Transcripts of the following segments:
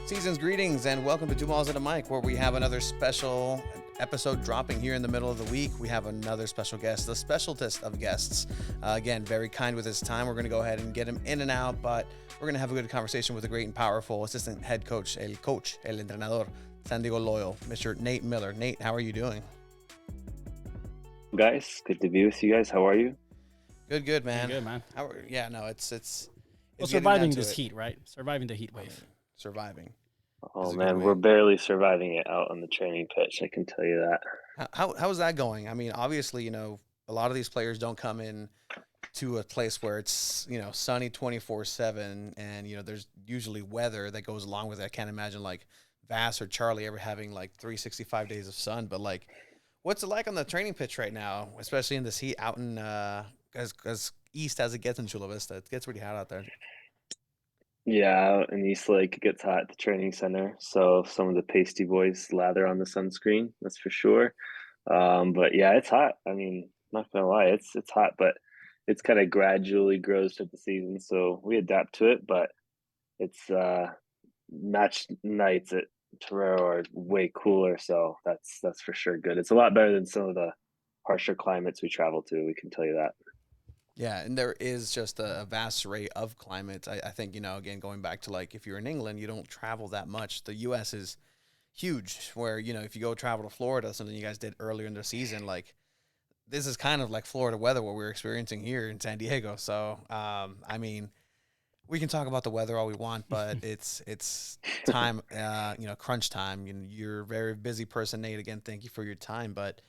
Season's greetings and welcome to Two Malls and a Mic, where we have another special episode dropping here in the middle of the week. We have another special guest, the specialist of guests. Again, very kind with his time. We're going to go ahead and get him in and out, but we're going to have a good conversation with a great and powerful assistant head coach, el entrenador, San Diego Loyal, Mr. Nate Miller. Nate, how are you doing? Guys, good to be with you guys. How are you? Good, man. Good, man. It's Well, getting down surviving to this it. heat, right? Surviving the heat wave. Surviving. Oh That's a good man, way. we're barely surviving it out on the training pitch. I can tell you that. How is that going? I mean, obviously, a lot of these players don't come in to a place where it's, sunny 24/7 and, there's usually weather that goes along with it. I can't imagine like Vass or Charlie ever having like 365 days of sun, but like what's it like on the training pitch right now, especially in this heat out in as east as it gets in Chula Vista? It gets pretty hot out there. Yeah, out in East Lake, it gets hot at the training center. So some of the pasty boys lather on the sunscreen, that's for sure. But yeah, it's hot. I mean, not gonna lie, it's hot, but it's kind of gradually grows to the season, so we adapt to it. But it's match nights at Torero are way cooler, so that's for sure good. It's a lot better than some of the harsher climates we travel to. We can tell you that. Yeah, and there is just a vast array of climates. I think, again, going back to like if you're in England, you don't travel that much. The U.S. is huge, where, if you go travel to Florida, something you guys did earlier in the season, like this is kind of like Florida weather, what we're experiencing here in San Diego. So, I mean, we can talk about the weather all we want, but it's time, crunch time. You're a very busy person, Nate. Again, thank you for your time, but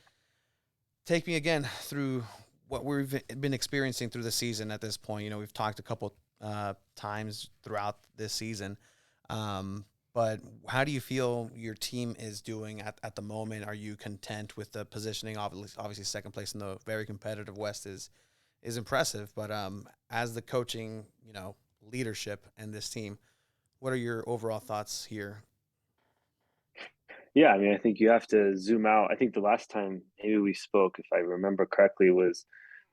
take me again through what we've been experiencing through the season at this point. We've talked a couple times throughout this season, but how do you feel your team is doing at the moment? Are you content with the positioning? Obviously, second place in the very competitive West is impressive, but as the coaching, leadership and this team, what are your overall thoughts here? Yeah, I mean, I think you have to zoom out. I think the last time maybe we spoke, if I remember correctly, was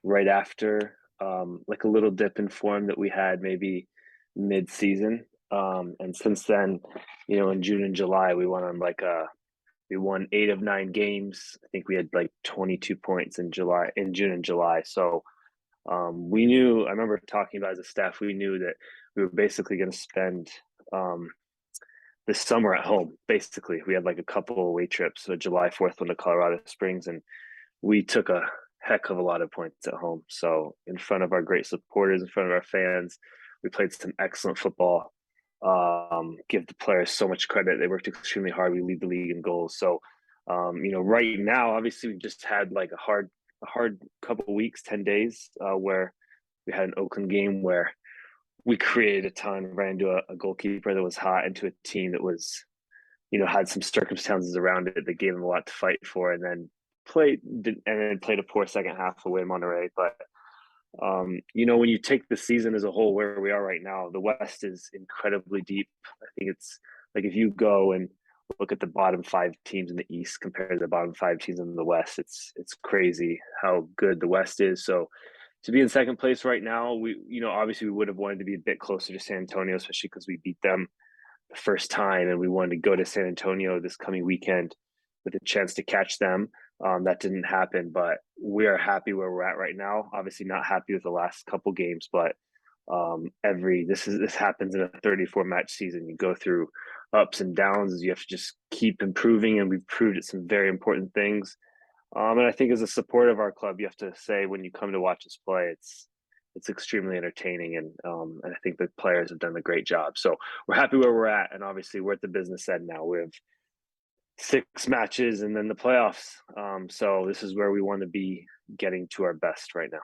right after like a little dip in form that we had maybe mid-season. And since then, in June and July, we won 8 of 9 games. I think we had like 22 points in June and July. So we knew. I remember talking about as a staff, we knew that we were basically going to spend um, this summer at home. Basically, we had like a couple of away trips. So July 4th went to Colorado Springs, and we took a heck of a lot of points at home. So in front of our great supporters, in front of our fans, we played some excellent football. Give the players so much credit. They worked extremely hard. We lead the league in goals. So, right now, obviously, we just had like a hard couple of weeks, 10 days, where we had an Oakland game where we created a ton, ran into a goalkeeper that was hot, into a team that was, had some circumstances around it that gave them a lot to fight for, and then played a poor second half away in Monterey. But when you take the season as a whole, where we are right now, the West is incredibly deep. I think it's like if you go and look at the bottom 5 teams in the East compared to the bottom 5 teams in the West, it's crazy how good the West is. So to be in second place right now, obviously we would have wanted to be a bit closer to San Antonio, especially because we beat them the first time, and we wanted to go to San Antonio this coming weekend with a chance to catch them. That didn't happen, but we are happy where we're at right now. Obviously, not happy with the last couple games, but this happens in a 34 match season. You go through ups and downs. You have to just keep improving, and we've proved at some very important things. And I think as a support of our club, you have to say when you come to watch us play, it's extremely entertaining, and I think the players have done a great job. So we're happy where we're at, and obviously we're at the business end now. We have 6 matches and then the playoffs. So this is where we want to be getting to our best right now.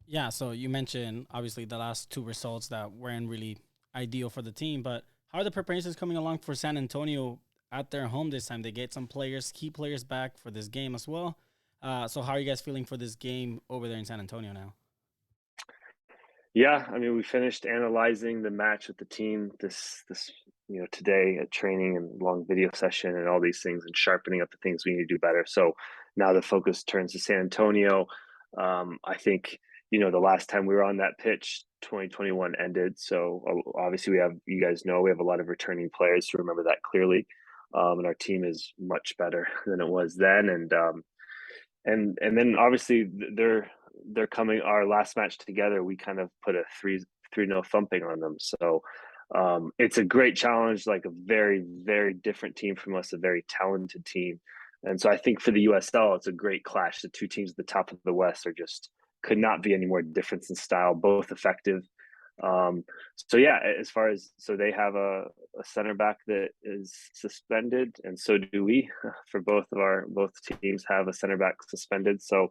Yeah, so you mentioned obviously the last two results that weren't really ideal for the team, but how are the preparations coming along for San Antonio at their home this time? They get some players, key players back for this game as well. So how are you guys feeling for this game over there in San Antonio now? Yeah, I mean, we finished analyzing the match with the team this today at training and long video session and all these things, and sharpening up the things we need to do better. So now the focus turns to San Antonio. I think the last time we were on that pitch, 2021 ended. So obviously you guys know, we have a lot of returning players to remember that clearly. And our team is much better than it was then. And then obviously they're coming, our last match together, we kind of put a 3-0 thumping on them. So it's a great challenge, like a very, very different team from us, a very talented team. And so I think for the USL, it's a great clash. The two teams at the top of the West are just could not be any more difference in style, both effective. So yeah, as far as so they have a center back that is suspended, and so do we. For both teams have a center back suspended. So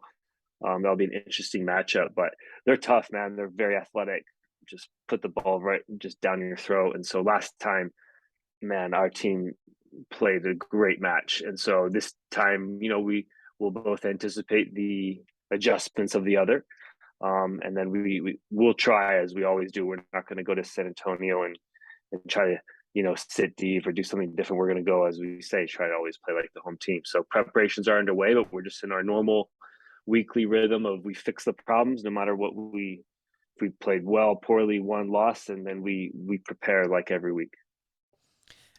that'll be an interesting matchup. But they're tough, man. They're very athletic. Just put the ball right just down your throat. And so last time, man, our team played a great match. And so this time, we will both anticipate the adjustments of the other. And then we'll try, as we always do. We're not going to go to San Antonio and try to, sit deep or do something different. We're going to go, as we say, try to always play like the home team. So preparations are underway, but we're just in our normal weekly rhythm of we fix the problems no matter what if we played well, poorly, won, lost, and then we prepare like every week.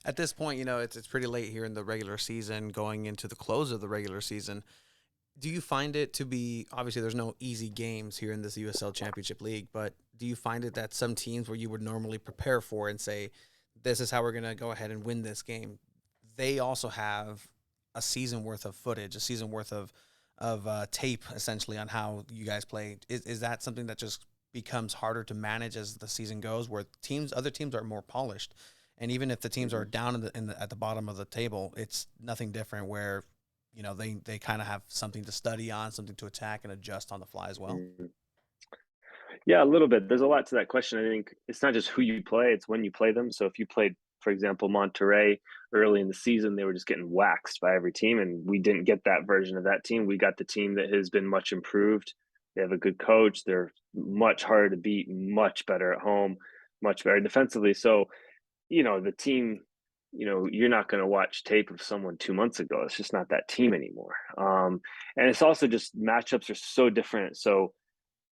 At this point, it's pretty late here in the regular season, going into the close of the regular season. Do you find it to be, obviously there's no easy games here in this USL Championship League, but do you find it that some teams where you would normally prepare for and say, this is how we're going to go ahead and win this game, they also have a season worth of footage, a season worth of tape, essentially, on how you guys play? Is that something that just becomes harder to manage as the season goes, where other teams are more polished, and even if the teams are down at the bottom of the table, it's nothing different, where they kind of have something to study on, something to attack and adjust on the fly as well? Yeah, a little bit. There's a lot to that question. I think it's not just who you play, it's when you play them. So if you played, for example, Monterrey early in the season, they were just getting waxed by every team, and we didn't get that version of that team. We got the team that has been much improved. They have a good coach. They're much harder to beat, much better at home, much better defensively. So, the team, you're not going to watch tape of someone 2 months ago. It's just not that team anymore. And it's also just matchups are so different. So,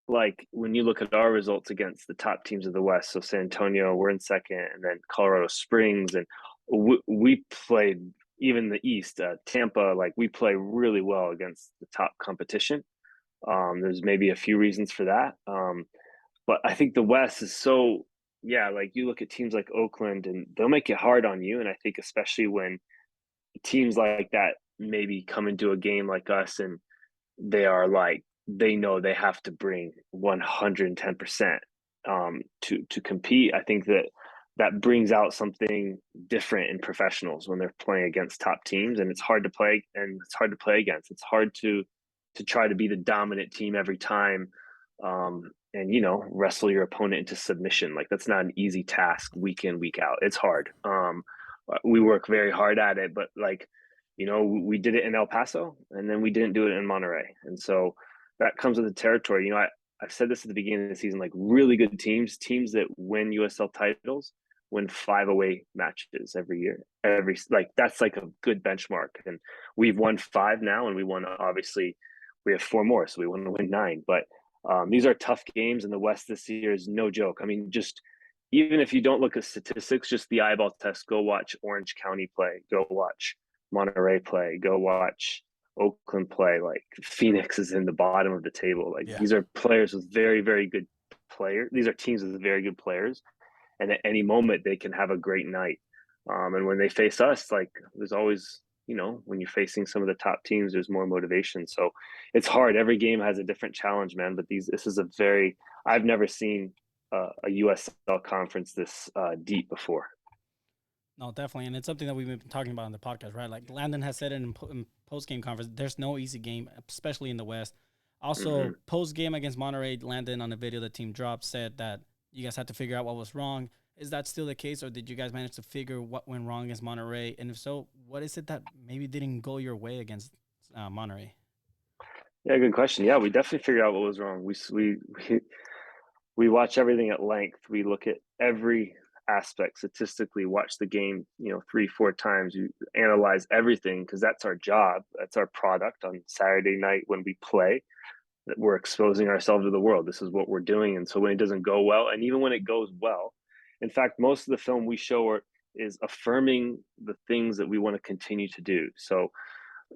like when you look at our results against the top teams of the West, so San Antonio, we're in second, and then Colorado Springs, and we played even the East, Tampa, like we play really well against the top competition. There's maybe a few reasons for that. But I think the West is so, yeah, like you look at teams like Oakland and they'll make it hard on you. And I think especially when teams like that maybe come into a game like us and they know they have to bring 110% to compete. I think that brings out something different in professionals when they're playing against top teams, and it's hard to play against. It's hard to try to be the dominant team every time, and wrestle your opponent into submission. Like that's not an easy task week in, week out. It's hard. We work very hard at it, but we did it in El Paso, and then we didn't do it in Monterrey, and so that comes with the territory. I've said this at the beginning of the season, like really good teams that win USL titles, win 5 away matches every year. That's like a good benchmark. And we've won 5 now, and obviously we have 4 more, so we want to win 9. But these are tough games, and the West this year is no joke. I mean, just even if you don't look at statistics, just the eyeball test, go watch Orange County play, go watch Monterrey play, go watch Oakland play. Like Phoenix is in the bottom of the table. These are players with very, very good players. These are teams with very good players, and at any moment they can have a great night. And when they face us, like there's always, when you're facing some of the top teams, there's more motivation. So it's hard. Every game has a different challenge, man. But this is I've never seen a USL conference this deep before. No, definitely, and it's something that we've been talking about on the podcast, right? Like Landon has said it in post-game conference, there's no easy game, especially in the West. Also, post-game against Monterrey, Landon, on a video the team dropped, said that you guys had to figure out what was wrong. Is that still the case, or did you guys manage to figure what went wrong against Monterrey? And if so, what is it that maybe didn't go your way against Monterrey? Yeah, good question. Yeah, we definitely figured out what was wrong. We watch everything at length. We look at every aspect statistically, watch the game 3-4 times. You analyze everything because that's our job, that's our product on Saturday night when we play. that we're exposing ourselves to the world. This is what we're doing. And so when it doesn't go well, and even when it goes well, in fact, most of the film we show is affirming the things that we want to continue to do. So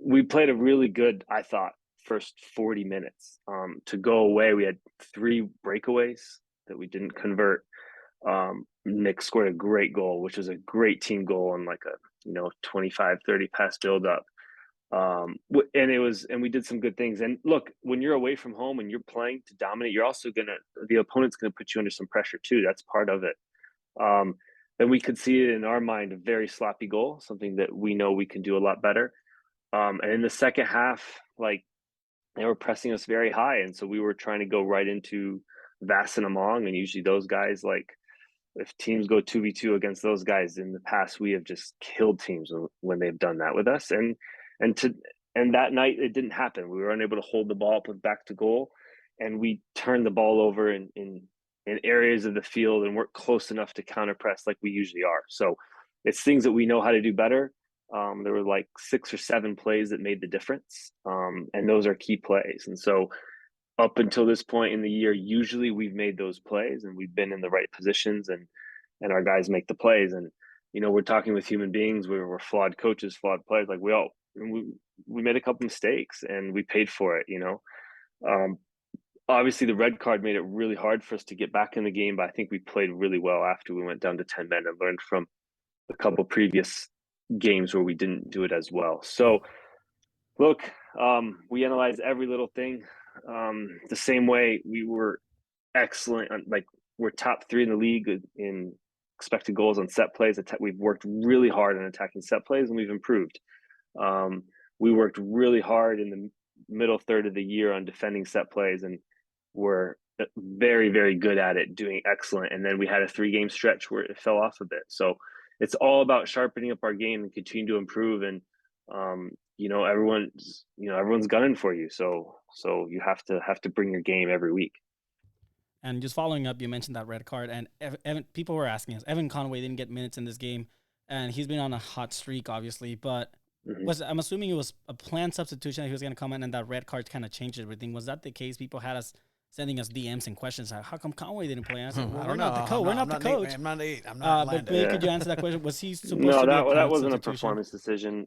we played a really good, I thought, first 40 minutes. To go away, we had 3 breakaways that we didn't convert. Nick scored a great goal, which was a great team goal on like a 25, 30 pass build up. And we did some good things. And look, when you're away from home and you're playing to dominate, the opponent's gonna put you under some pressure too. That's part of it. Then we could see it in our mind, a very sloppy goal, something that we know we can do a lot better. And in the second half, like, they were pressing us very high, and so we were trying to go right into Vass and Among, and usually those guys, like, if teams go 2v2 against those guys in the past, we have just killed teams when they've done that with us. And to and that night it didn't happen. We were unable to hold the ball up with back to goal, and we turned the ball over in areas of the field and weren't close enough to counter press like we usually are. So it's things that we know how to do better. There were like 6 or 7 plays that made the difference, and those are key plays. And so up until this point in the year, usually we've made those plays and we've been in the right positions, and our guys make the plays. And we're talking with human beings. We're flawed coaches, flawed players. Like we made a couple mistakes and we paid for it. Obviously the red card made it really hard for us to get back in the game, but I think we played really well after we went down to 10 men and learned from a couple previous games where we didn't do it as well. So look, we analyzed every little thing. The same way we were excellent, like we're top 3 in the league in expected goals on set plays. We've worked really hard on attacking set plays, and we've improved. We worked really hard in the middle third of the year on defending set plays, and we're very, very good at it, doing excellent. And then we had a 3-game stretch where it fell off a bit. So it's all about sharpening up our game and continue to improve. And everyone's gunning for you. So you have to bring your game every week. And just following up, you mentioned that red card, and Evan, people were asking us, Evan Conway didn't get minutes in this game, and he's been on a hot streak, obviously, but I'm assuming it was a planned substitution that he was going to come in, and that red card kind of changed everything. Was that the case? People had us sending us DMs and questions like, how come Conway didn't play? And I said, well, I we're don't not know. the coach. We're not the coach. I'm not Nate. I'm not but could you answer that question? Was he supposed No, to be that wasn't a substitution? performance decision.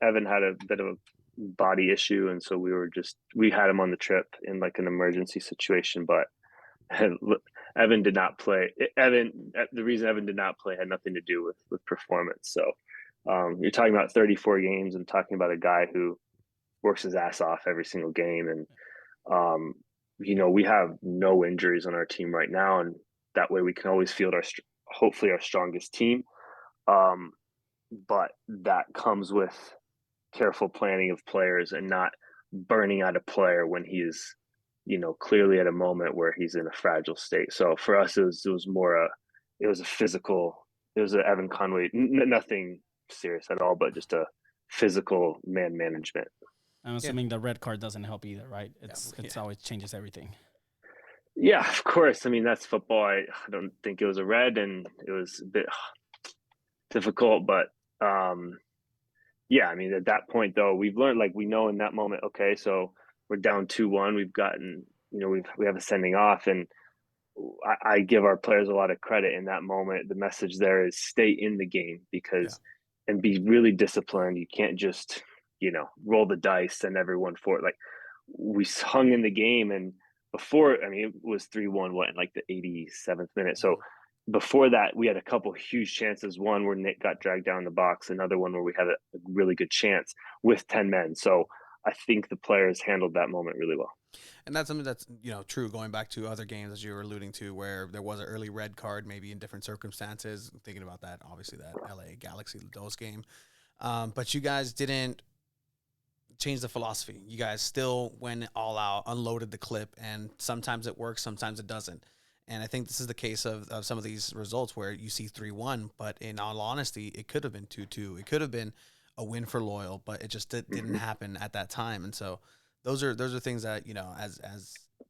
Evan had a bit of a body issue, and so we had him on the trip in like an emergency situation, but Evan did not play. The reason Evan did not play had nothing to do with performance. So you're talking about 34 games and talking about a guy who works his ass off every single game. And, we have no injuries on our team right now. And that way we can always field hopefully our strongest team. But that comes with careful planning of players and not burning out a player when he's, clearly at a moment where he's in a fragile state. So for us, it was a physical, it was an Evan Conway, nothing serious at all, but just a physical man management. I'm assuming the red card doesn't help either, right? It's always changes everything. Yeah, of course. I mean, that's football. I don't think it was a red, and it was a bit difficult, but yeah, I mean, at that point though, we've learned, like, we know in that moment, okay, so we're down 2-1. We've gotten, we have a sending off, and I give our players a lot of credit in that moment. The message there is stay in the game and be really disciplined. You can't just, roll the dice, send everyone for it. Like, we hung in the game, and before, I mean, it was 3-1, in like the 87th minute. So before that, we had a couple huge chances. One where Nick got dragged down the box, another one where we had a really good chance with 10 men. So I think the players handled that moment really well. And that's something that's, true, going back to other games, as you were alluding to, where there was an early red card, maybe in different circumstances. Thinking about that, obviously, that LA Galaxy Dos game. But you guys didn't change the philosophy. You guys still went all out, unloaded the clip, and sometimes it works, sometimes it doesn't. And I think this is the case of some of these results where you see 3-1, but in all honesty, it could have been 2-2. It could have been a win for Loyal, but it just didn't happen at that time. And so those are things that, as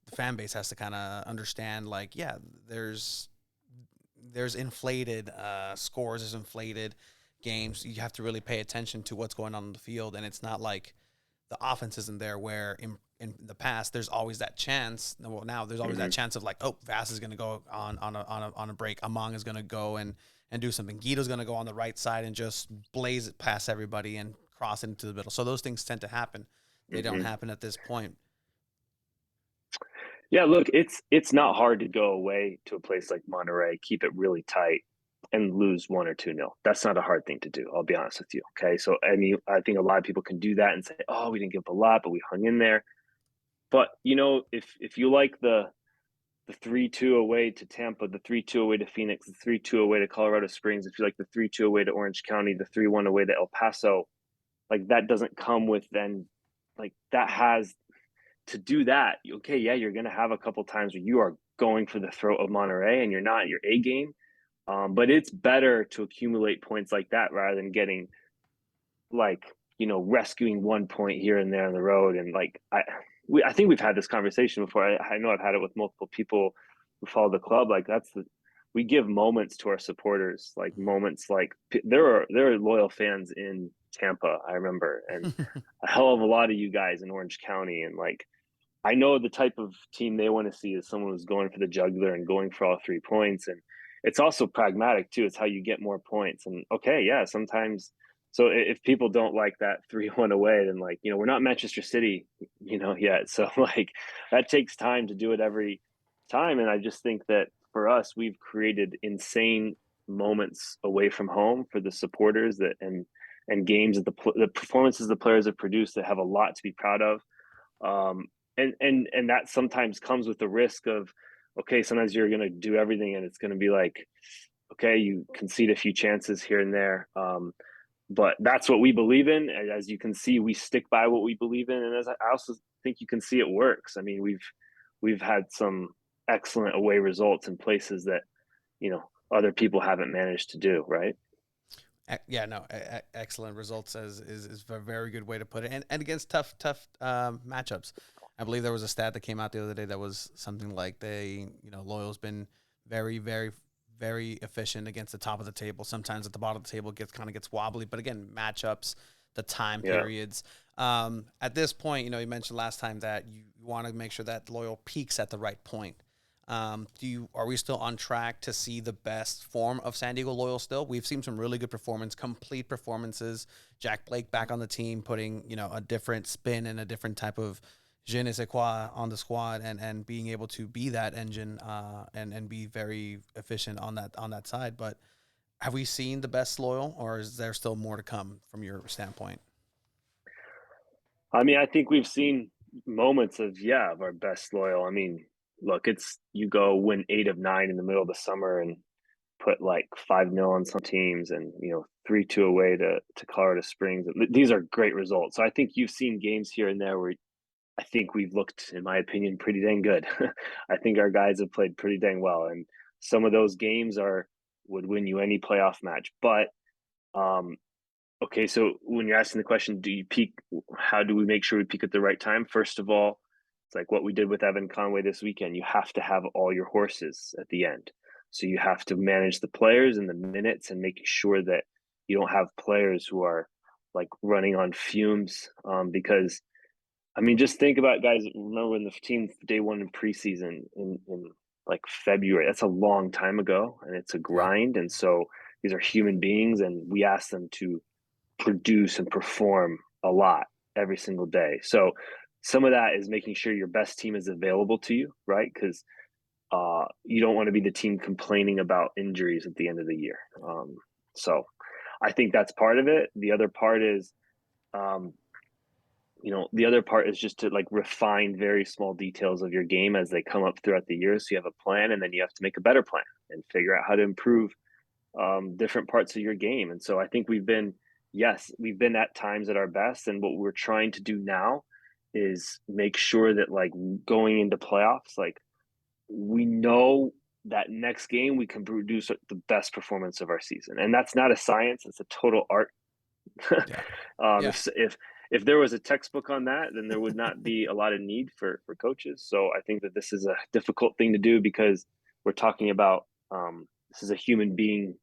the fan base has to kind of understand, like, yeah, there's inflated scores, there's inflated games. You have to really pay attention to what's going on in the field. And it's not like the offense isn't there where in the past, there's always that chance. Well, now there's always that chance of like, oh, Vass is going to go on a break. Among is going to go and do something. Guido's going to go on the right side and just blaze it past everybody and cross into the middle. So those things tend to happen. They don't happen at this point. Yeah, look, it's not hard to go away to a place like Monterrey, keep it really tight, and lose 1 or 2-0. That's not a hard thing to do. I'll be honest with you. Okay, so I mean, I think a lot of people can do that and say, "Oh, we didn't give up a lot, but we hung in there." But if you like the 3-2 away to Tampa, the 3-2 away to Phoenix, the 3-2 away to Colorado Springs, if you like the 3-2 away to Orange County, the 3-1 away to El Paso, like that doesn't come with then, like that has to do that. Okay, yeah, you're going to have a couple times where you are going for the throat of Monterrey and you're not your A game. But it's better to accumulate points like that rather than getting like, rescuing 1 point here and there on the road. And like, I think we've had this conversation before. I know I've had it with multiple people who follow the club. Like we give moments to our supporters, like moments like there are loyal fans in Tampa, I remember, and a hell of a lot of you guys in Orange County. And like, I know the type of team they want to see is someone who's going for the jugular and going for all 3 points. And it's also pragmatic too. It's how you get more points. And okay, yeah, sometimes. So if people don't like that 3-1 away, then like, we're not Manchester City, yet. So like that takes time to do it every time. And I just think that for us, we've created insane moments away from home for the supporters and games that the performances the players have produced that have a lot to be proud of. And that sometimes comes with the risk of, okay, sometimes you're going to do everything and it's going to be like, okay, you concede a few chances here and there. But that's what we believe in. And as you can see, we stick by what we believe in. And as I also think you can see it works. I mean, we've had some excellent away results in places that, other people haven't managed to do, right? Yeah, no, excellent results is a very good way to put it. And against tough matchups. I believe there was a stat that came out the other day that was something like Loyal's been very, very, very efficient against the top of the table. Sometimes at the bottom of the table gets wobbly, but again, matchups, the time periods. At this point, you mentioned last time that you want to make sure that Loyal peaks at the right point. Are we still on track to see the best form of San Diego Loyal still? We've seen some really good complete performances. Jack Blake back on the team, putting, a different spin and a different type of je ne sais quoi on the squad and being able to be that engine and be very efficient on that side. But have we seen the best Loyal, or is there still more to come from your standpoint? I mean, I think we've seen moments of our best Loyal. I mean, look, it's you go win 8 of 9 in the middle of the summer and put like 5-0 on some teams and 3-2 away to Colorado Springs. These are great results. So I think you've seen games here and there where I think we've looked, in my opinion, pretty dang good. I think our guys have played pretty dang well, and some of those games would win you any playoff match. But okay, so when you're asking the question, do you peak? How do we make sure we peak at the right time? First of all, it's like what we did with Evan Conway this weekend. You have to have all your horses at the end. So you have to manage the players and the minutes and making sure that you don't have players who are like running on fumes because I mean, just think about guys. Remember when the team day one in preseason in like February? That's a long time ago, and it's a grind. And so these are human beings, and we ask them to produce and perform a lot every single day. So some of that is making sure your best team is available to you, right? Because you don't want to be the team complaining about injuries at the end of the year. So I think that's part of it. The other part is. The other part is just to like refine very small details of your game as they come up throughout the year. So you have a plan and then you have to make a better plan and figure out how to improve different parts of your game. And so I think we've been at times at our best. And what we're trying to do now is make sure that like going into playoffs, like we know that next game we can produce the best performance of our season. And that's not a science, it's a total art. If there was a textbook on that, then there would not be a lot of need for coaches. So I think that this is a difficult thing to do because we're talking about this is a human being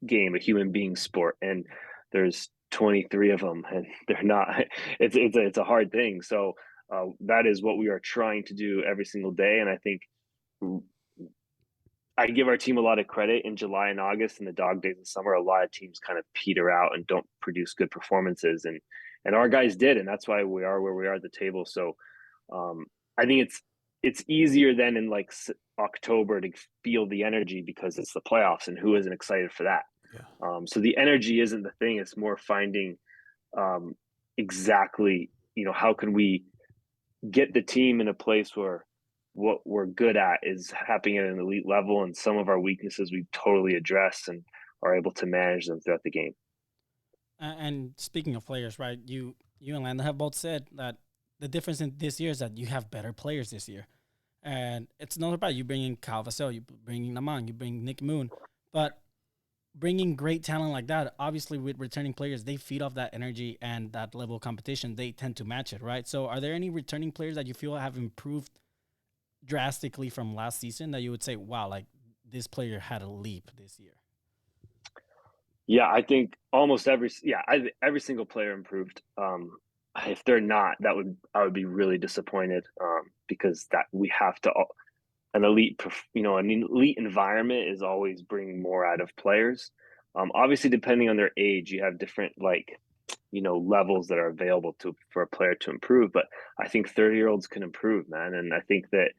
game, a human being sport, and there's 23 of them, and they're not. It's a hard thing. So That is what we are trying to do every single day. And I think I give our team a lot of credit in July and August and the dog days of summer. A lot of teams kind of peter out and don't produce good performances, and our guys did, and that's why we are where we are at the table. So I think it's easier than in like October to feel the energy because it's the playoffs, and who isn't excited for that? Yeah. So the energy isn't the thing; it's more finding exactly, how can we get the team in a place where what we're good at is happening at an elite level, and some of our weaknesses we've totally addressed and are able to manage them throughout the game. And speaking of players, right? You and Lando have both said that the difference in this year is that you have better players this year, and it's not about you bringing Kyle Vassell, you bringing Lamang, you bring Nick Moon, but bringing great talent like that. Obviously, with returning players, they feed off that energy and that level of competition. They tend to match it, right? So, are there any returning players that you feel have improved drastically from last season that you would say, wow, like this player had a leap this year? Yeah, I think almost every single player improved. If they're not, I would be really disappointed, because that we have to an an elite environment is always bringing more out of players. Obviously, depending on their age, you have different levels that are available for a player to improve. But I think 30-year-olds can improve, man, and I think that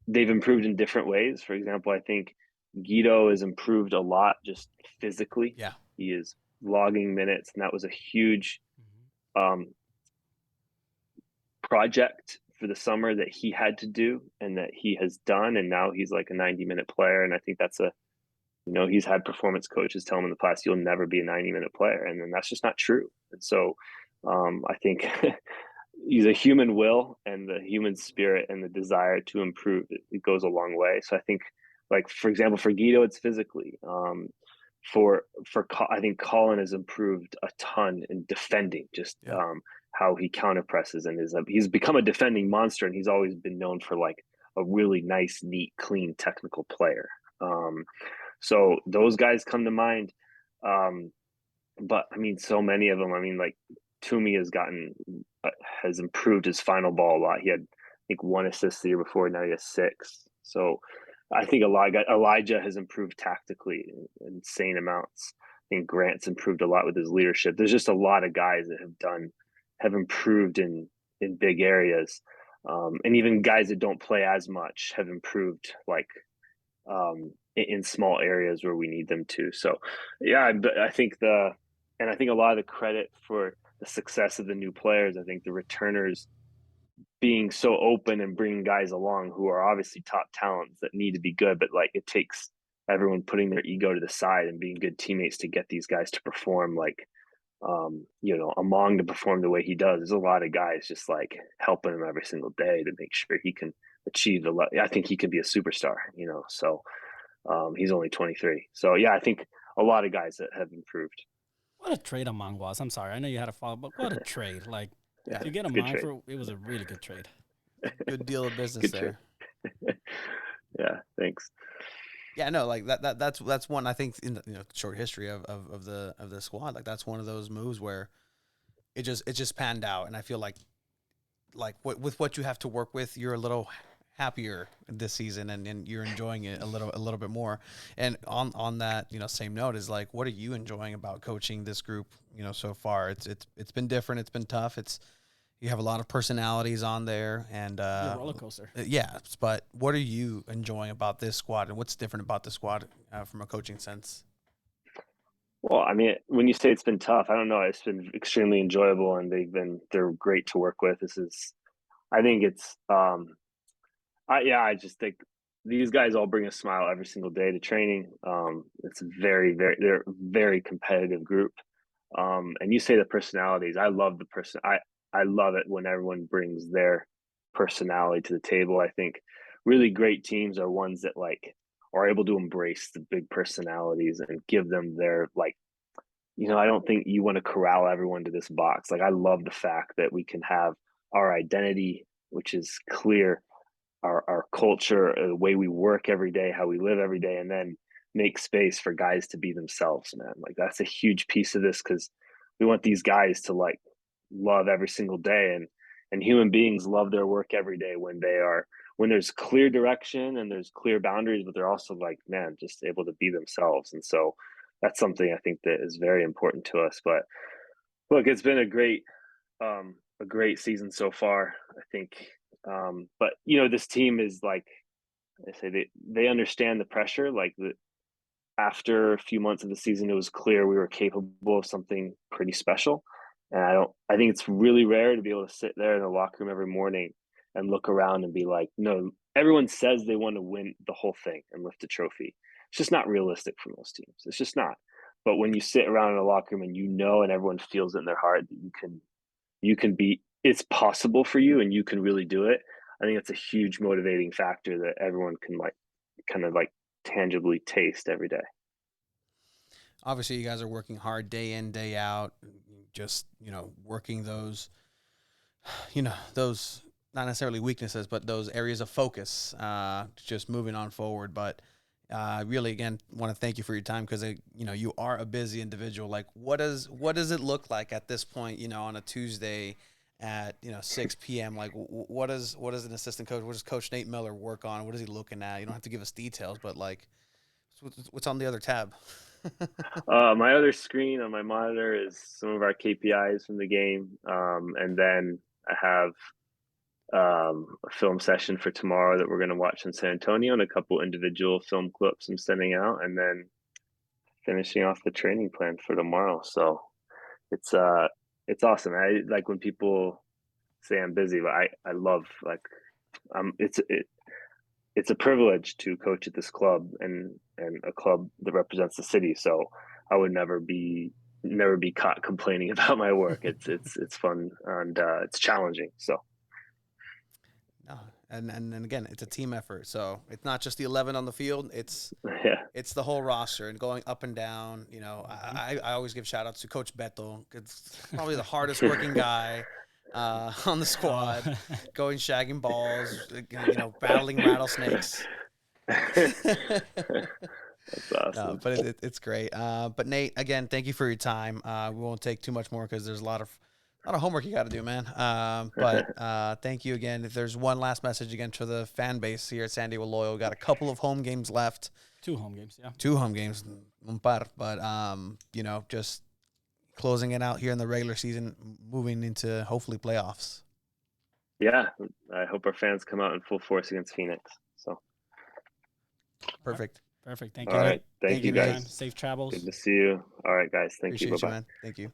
they've improved in different ways. For example, I think Guido has improved a lot just physically. Yeah. He is logging minutes, and that was a huge um, project for the summer that he had to do and that he has done. And now he's like a 90-minute player. And I think he's had performance coaches tell him in the past, you'll never be a 90-minute player. And then that's just not true. And so I think he's a human will, and the human spirit and the desire to improve, it goes a long way. So I think, like, for example, for Guido, it's physically. I think Colin has improved a ton in defending, just how he counter presses, and he's become a defending monster, and he's always been known for like a really nice, neat, clean, technical player. So those guys come to mind. But I mean, so many of them. I mean, like Toomey has improved his final ball a lot. He had, I think, 1 assist the year before. Now he has 6. So I think Elijah has improved tactically in insane amounts. I think Grant's improved a lot with his leadership. There's just a lot of guys that have improved in big areas, and even guys that don't play as much have improved, like in small areas where we need them to. So yeah, I think a lot of the credit for the success of the new players, I think the returners being so open and bringing guys along who are obviously top talents that need to be good, but like it takes everyone putting their ego to the side and being good teammates to get these guys to perform, like Among to perform the way he does. There's a lot of guys just like helping him every single day to make sure he can achieve I think he can be a superstar, so he's only 23. So yeah, I think a lot of guys that have improved. What a trade Among was. I'm sorry. I know you had a follow, but what a trade. Like, Yeah. to get Among it was a really good trade. Good deal of business Good there. Yeah, thanks. Yeah, no, like that's one, I think, in the short history of the squad. Like that's one of those moves where it just panned out, and I feel like with what you have to work with, you're a little happier this season, and you're enjoying it a little bit more. And on that same note is like, what are you enjoying about coaching this group so far? It's been different, it's been tough, you have a lot of personalities on there, and a roller coaster. Yeah, but what are you enjoying about this squad, and what's different about the squad from a coaching sense? Well, I mean, when you say it's been tough, I don't know. It's been extremely enjoyable, and they're great to work with. I think it's, I just think these guys all bring a smile every single day to training. It's they're a very competitive group. And you say the personalities. I love I love it when everyone brings their personality to the table. I think really great teams are ones that like are able to embrace the big personalities and give them their I don't think you want to corral everyone to this box. Like I love the fact that we can have our identity, which is clear, our culture, the way we work every day, how we live every day, and then make space for guys to be themselves, man. Like that's a huge piece of this, because we want these guys to like love every single day, and human beings love their work every day when there's clear direction and there's clear boundaries, but they're also like, man, just able to be themselves. And so that's something I think that is very important to us. But look, it's been a great season so far, I think. But this team is like I say, they understand the pressure. Like after a few months of the season, it was clear we were capable of something pretty special. And I think it's really rare to be able to sit there in the locker room every morning and look around and be like, no, everyone says they want to win the whole thing and lift a trophy. It's just not realistic for most teams. It's just not. But when you sit around in a locker room and and everyone feels it in their heart that it's possible for you and you can really do it. I think it's a huge motivating factor that everyone can kind of tangibly taste every day. Obviously, you guys are working hard day in, day out, just, working those, those not necessarily weaknesses, but those areas of focus, just moving on forward. But really, again, want to thank you for your time because, you are a busy individual. Like, what does it look like at this point, on a Tuesday at 6 p.m. Like, what does an assistant coach, what does Coach Nate Miller work on? What is he looking at? You don't have to give us details, but like, what's on the other tab? My other screen on my monitor is some of our KPIs from the game, and then I have a film session for tomorrow that we're going to watch in San Antonio, and a couple individual film clips I'm sending out, and then finishing off the training plan for tomorrow. So it's awesome. I like when people say I'm busy, but I love it's a privilege to coach at this club and a club that represents the city. So I would never be caught complaining about my work. It's fun and it's challenging. So. No, and again, it's a team effort. So it's not just the 11 on the field. It's it's the whole roster and going up and down. I always give shout outs to Coach Beto. It's probably the hardest working guy on the squad, going shagging balls, battling rattlesnakes. That's awesome. No, but it's great. But Nate, again, thank you for your time. We won't take too much more because there's a lot of homework you got to do, man. But thank you again. If there's one last message again to the fan base here at San Diego Loyal, got a couple of home games left. 2 home games, yeah. 2 home games, un par. But just closing it out here in the regular season, moving into hopefully playoffs. Yeah, I hope our fans come out in full force against Phoenix. So perfect. Perfect. Thank you. All right. Thank you guys. Safe travels. Good to see you. All right, guys. Thank Appreciate you. Bye-bye. Man. Thank you.